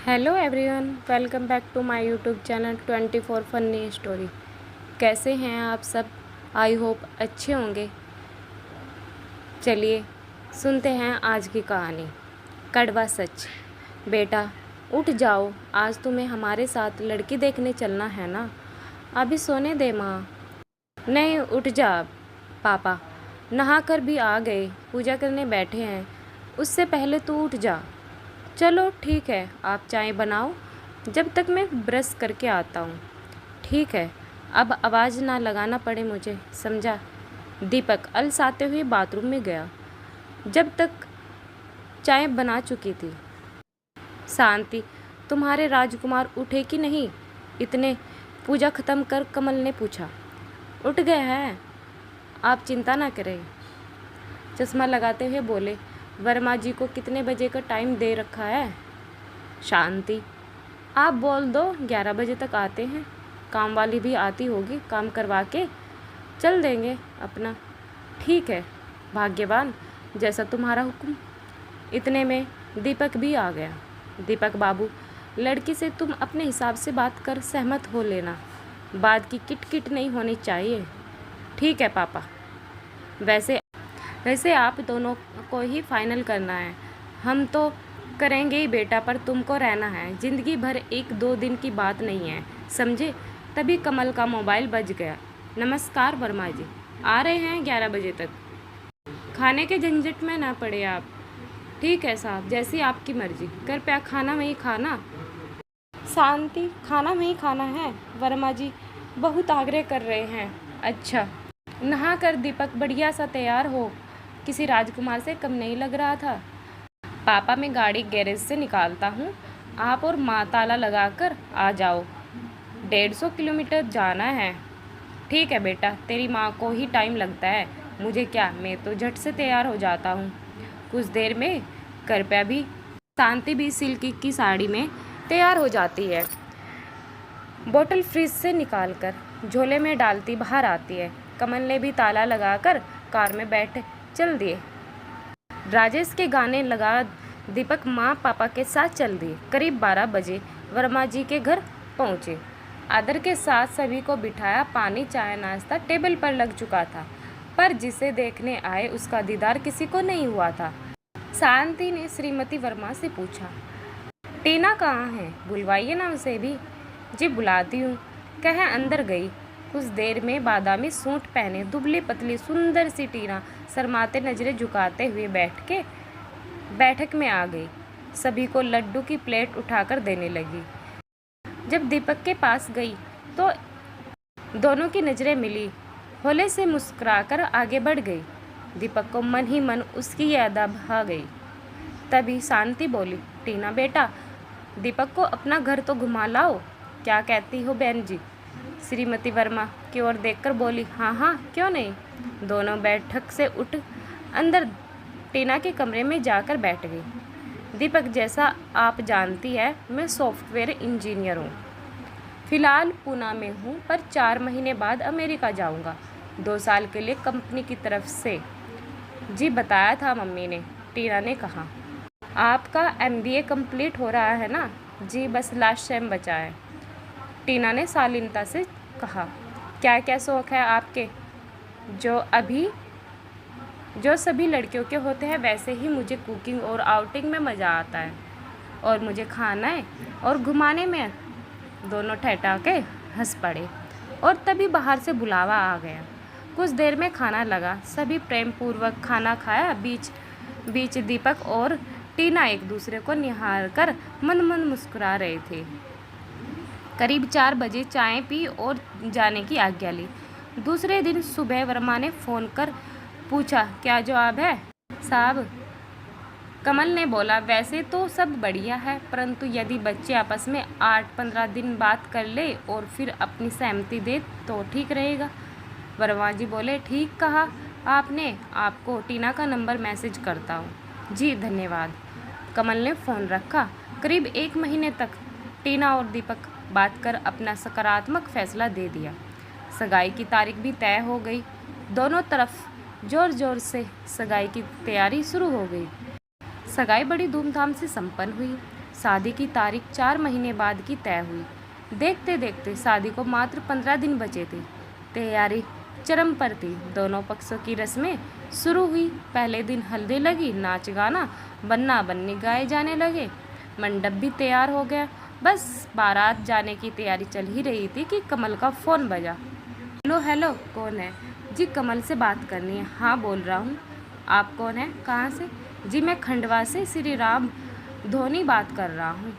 Hello everyone, welcome back to my YouTube channel 24 funny story. कैसे हैं आप सब? आई होप अच्छे होंगे। चलिए सुनते हैं आज की कहानी। कड़वा सच। बेटा उठ जाओ, आज तुम्हें हमारे साथ लड़की देखने चलना है ना। अभी सोने दे माँ। नहीं, उठ जा। पापा नहा कर भी आ गए, पूजा करने बैठे हैं। उससे पहले तू उठ जा। चलो ठीक है, आप चाय बनाओ, जब तक मैं ब्रश करके आता हूँ। ठीक है, अब आवाज़ ना लगाना पड़े मुझे, समझा। दीपक अलसाते हुए बाथरूम में गया, जब तक चाय बना चुकी थी। शांति, तुम्हारे राजकुमार उठे कि नहीं? इतने पूजा ख़त्म कर कमल ने पूछा। उठ गए हैं, आप चिंता ना करें। चश्मा लगाते हुए बोले, वर्मा जी को कितने बजे का टाइम दे रखा है? शांति, आप बोल दो 11 बजे तक आते हैं। काम वाली भी आती होगी, काम करवा के चल देंगे अपना। ठीक है भाग्यवान, जैसा तुम्हारा हुक्म। इतने में दीपक भी आ गया। दीपक बाबू, लड़की से तुम अपने हिसाब से बात कर सहमत हो लेना, बाद की किट किट नहीं होनी चाहिए। ठीक है पापा। वैसे वैसे आप दोनों को ही फाइनल करना है। हम तो करेंगे ही बेटा, पर तुमको रहना है। ज़िंदगी भर 1-2 दिन की बात नहीं है, समझे। तभी कमल का मोबाइल बज गया। नमस्कार वर्मा जी, आ रहे हैं 11 बजे तक। खाने के झंझट में ना पड़े आप। ठीक है साहब, जैसी आपकी मर्जी। कृपया खाना वहीं खाना। शांति, खाना वहीं खाना है वर्मा जी, बहुत आग्रह कर रहे हैं। अच्छा, नहा कर दीपक बढ़िया सा तैयार हो, किसी राजकुमार से कम नहीं लग रहा था। पापा, मैं गाड़ी गैरेज से निकालता हूँ, आप और माँ ताला लगा कर आ जाओ। 150 किलोमीटर जाना है। ठीक है बेटा, तेरी माँ को ही टाइम लगता है, मुझे क्या, मैं तो झट से तैयार हो जाता हूँ कुछ देर में। कृपया भी। शांति भी सिल्क की साड़ी में तैयार हो जाती है। बोतल फ्रिज से निकालकर झोले में डालती बाहर आती है। कमल ने भी ताला लगाकर कार में बैठ चल दिए। राजेश के गाने लगा दीपक माँ पापा के साथ चल दिए। करीब 12 बजे वर्मा जी के घर पहुँचे। आदर के साथ सभी को बिठाया। पानी चाय नाश्ता टेबल पर लग चुका था, पर जिसे देखने आए उसका दीदार किसी को नहीं हुआ था। शांति ने श्रीमती वर्मा से पूछा, टीना कहाँ है? बुलवाइए ना उसे भी। जी बुलाती हूँ, कह अंदर गई। कुछ देर में बादामी सूट पहने दुबली पतली सुंदर सी टीना शर्माते नजरें झुकाते हुए बैठक में आ गई। सभी को लड्डू की प्लेट उठाकर देने लगी। जब दीपक के पास गई तो दोनों की नज़रें मिली। होले से मुस्कुराकर आगे बढ़ गई। दीपक को मन ही मन उसकी याद भा गई। तभी शांति बोली, टीना बेटा, दीपक को अपना घर तो घुमा लाओ। क्या कहती हो बहन जी? श्रीमती वर्मा की ओर देखकर बोली, हाँ हाँ, क्यों नहीं। दोनों बैठक से उठ अंदर टीना के कमरे में जाकर बैठ गई। दीपक, जैसा आप जानती है, मैं सॉफ्टवेयर इंजीनियर हूँ। फ़िलहाल पूना में हूँ, पर 4 महीने बाद अमेरिका जाऊँगा, 2 साल के लिए कंपनी की तरफ से। जी बताया था मम्मी ने, टीना ने कहा। आपका MBA कंप्लीट हो रहा है ना? जी बस लास्ट सेम बचा है, टीना ने शालीनता से कहा। क्या क्या शौक़ है आपके? जो सभी लड़कियों के होते हैं, वैसे ही मुझे कुकिंग और आउटिंग में मज़ा आता है, और मुझे खाना और घुमाने में। दोनों ठहठा के हंस पड़े, और तभी बाहर से बुलावा आ गया। कुछ देर में खाना लगा। सभी प्रेम पूर्वक खाना खाया। बीच दीपक और टीना एक दूसरे को निहार कर मन मन मुस्कुरा रहे थे। करीब 4 बजे चाय पी और जाने की आज्ञा ली। दूसरे दिन सुबह वर्मा ने फ़ोन कर पूछा, क्या जवाब है साहब? कमल ने बोला, वैसे तो सब बढ़िया है, परंतु यदि बच्चे आपस में 8-15 दिन बात कर ले और फिर अपनी सहमति दे तो ठीक रहेगा। वर्मा जी बोले, ठीक कहा आपने, आपको टीना का नंबर मैसेज करता हूँ। जी धन्यवाद। कमल ने फ़ोन रखा। करीब 1 महीने तक टीना और दीपक बात कर अपना सकारात्मक फैसला दे दिया। सगाई की तारीख भी तय हो गई। दोनों तरफ जोर जोर से सगाई की तैयारी शुरू हो गई। सगाई बड़ी धूमधाम से संपन्न हुई। शादी की तारीख 4 महीने बाद की तय हुई। देखते देखते शादी को मात्र 15 दिन बचे थे। तैयारी चरम पर थी। दोनों पक्षों की रस्में शुरू हुई। पहले दिन हल्दी लगी, नाच गाना, बन्ना बन्नी गाए जाने लगे। मंडप भी तैयार हो गया। बस बारात जाने की तैयारी चल ही रही थी कि कमल का फ़ोन बजा। हेलो हेलो, कौन है? जी कमल से बात करनी है। हाँ बोल रहा हूँ। आप कौन है? कहाँ से? जी मैं खंडवा से श्री राम धोनी बात कर रहा हूँ।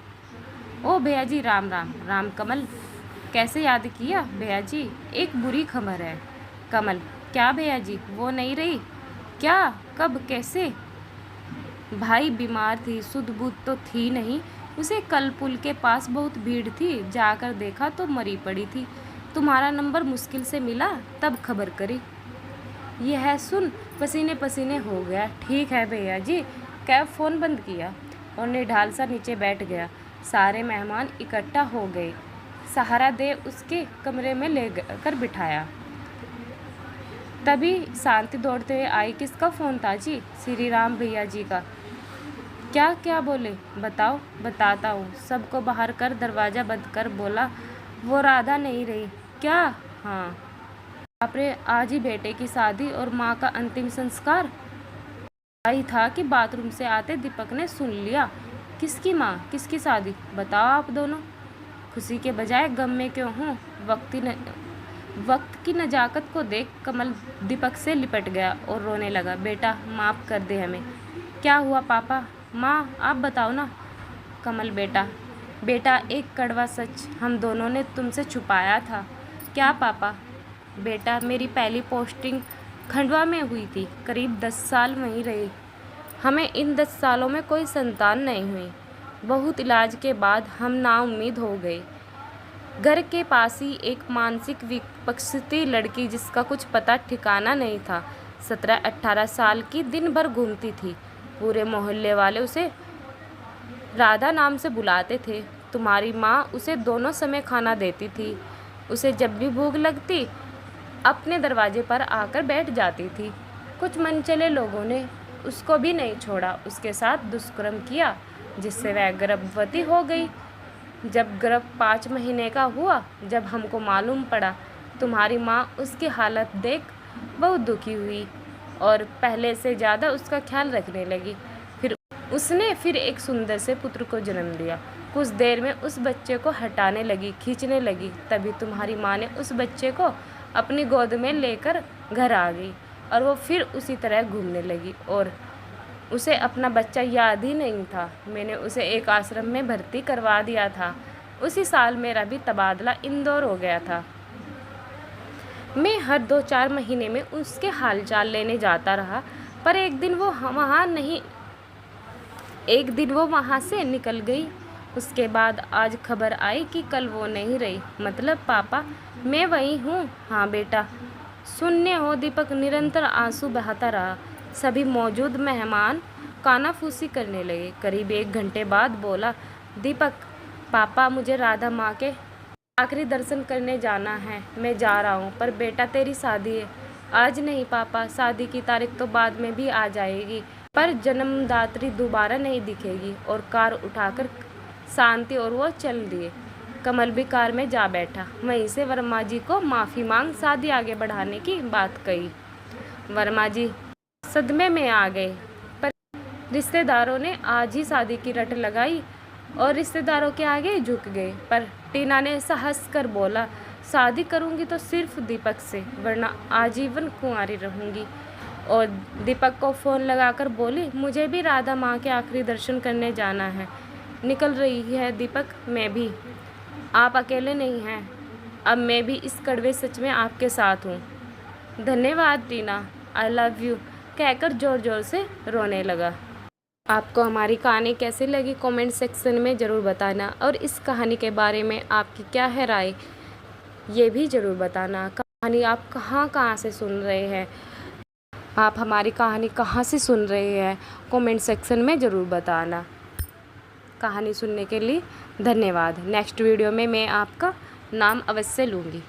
ओ भैया जी, राम राम। राम कमल, कैसे याद किया भैया जी? एक बुरी खबर है। कमल, क्या भैया जी? वो नहीं रही? क्या? कब? कैसे? भाई बीमार थी, सुध बुध तो थी नहीं। उसे कल पुल के पास बहुत भीड़ थी, जाकर देखा तो मरी पड़ी थी। तुम्हारा नंबर मुश्किल से मिला, तब खबर करी। यह सुन पसीने पसीने हो गया। ठीक है भैया जी। कैब फ़ोन बंद किया और निढाल सा नीचे बैठ गया। सारे मेहमान इकट्ठा हो गए। सहारा दे उसके कमरे में ले कर बिठाया। तभी शांति दौड़ते हुए आई। किसका फ़ोन था जी? श्री राम भैया जी का। क्या क्या बोले? बताओ। बताता हूँ। सबको बाहर कर दरवाज़ा बंद कर बोला, वो राधा नहीं रही। क्या? हाँ। बाप रे, आज ही बेटे की शादी और माँ का अंतिम संस्कार। आई था कि बाथरूम से आते दीपक ने सुन लिया। किसकी माँ? किसकी शादी? बताओ आप दोनों। खुशी के बजाय गम में क्यों हूँ? वक्त की नज़ाकत को देख कमल दीपक से लिपट गया और रोने लगा। बेटा माफ़ कर दे हमें। क्या हुआ पापा? माँ आप बताओ ना। कमल, बेटा एक कड़वा सच हम दोनों ने तुमसे छुपाया था। क्या पापा? बेटा मेरी पहली पोस्टिंग खंडवा में हुई थी। करीब 10 साल वहीं रही। हमें इन 10 सालों में कोई संतान नहीं हुई। बहुत इलाज के बाद हम नाउम्मीद हो गए। घर के पास ही एक मानसिक विकसित लड़की, जिसका कुछ पता ठिकाना नहीं था, 17-18 साल की, दिन भर घूमती थी। पूरे मोहल्ले वाले उसे राधा नाम से बुलाते थे। तुम्हारी माँ उसे दोनों समय खाना देती थी। उसे जब भी भूख लगती अपने दरवाजे पर आकर बैठ जाती थी। कुछ मनचले लोगों ने उसको भी नहीं छोड़ा, उसके साथ दुष्कर्म किया, जिससे वह गर्भवती हो गई। जब गर्भ 5 महीने का हुआ, जब हमको मालूम पड़ा, तुम्हारी माँ उसकी हालत देख बहुत दुखी हुई और पहले से ज़्यादा उसका ख्याल रखने लगी। उसने फिर एक सुंदर से पुत्र को जन्म दिया। कुछ देर में उस बच्चे को हटाने लगी, खींचने लगी। तभी तुम्हारी माँ ने उस बच्चे को अपनी गोद में लेकर घर आ गई और वो फिर उसी तरह घूमने लगी और उसे अपना बच्चा याद ही नहीं था। मैंने उसे एक आश्रम में भर्ती करवा दिया था। उसी साल मेरा भी तबादला इंदौर हो गया था। मैं हर 2-4 महीने में उसके हालचाल लेने जाता रहा, पर एक दिन वो वहाँ से निकल गई। उसके बाद आज खबर आई कि कल वो नहीं रही। मतलब पापा मैं वही हूँ। हाँ बेटा। शून्य हो दीपक निरंतर आंसू बहाता रहा। सभी मौजूद मेहमान कानाफूसी करने लगे। करीब 1 घंटे बाद बोला, दीपक पापा मुझे राधा माँ के आखिरी दर्शन करने जाना है। मैं जा रहा हूँ। पर बेटा तेरी शादी है। आज नहीं पापा, शादी की तारीख तो बाद में भी आ जाएगी, पर जन्मदात्री दोबारा नहीं दिखेगी। और कार उठाकर शांति और वो चल दिए। कमल भी कार में जा बैठा। वहीं से वर्मा जी को माफ़ी मांग शादी आगे बढ़ाने की बात कही। वर्मा जी सदमे में आ गए, पर रिश्तेदारों ने आज ही शादी की रट लगाई और रिश्तेदारों के आगे झुक गए। पर टीना ने साहस कर बोला, शादी करूंगी तो सिर्फ दीपक से, वरना आजीवन कुंवारी रहूंगी। और दीपक को फ़ोन लगाकर बोली, मुझे भी राधा माँ के आखिरी दर्शन करने जाना है। निकल रही है दीपक, मैं भी। आप अकेले नहीं हैं। अब मैं भी इस कड़वे सच में आपके साथ हूँ। धन्यवाद टीना, आई लव यू कहकर ज़ोर ज़ोर से रोने लगा। आपको हमारी कहानी कैसी लगी कमेंट सेक्शन में ज़रूर बताना, और इस कहानी के बारे में आपकी क्या है राय ये भी ज़रूर बताना। कहानी आप कहाँ से सुन रहे हैं, आप हमारी कहानी कहाँ से सुन रहे हैं, कमेंट सेक्शन में ज़रूर बताना। कहानी सुनने के लिए धन्यवाद। नेक्स्ट वीडियो में मैं आपका नाम अवश्य लूँगी।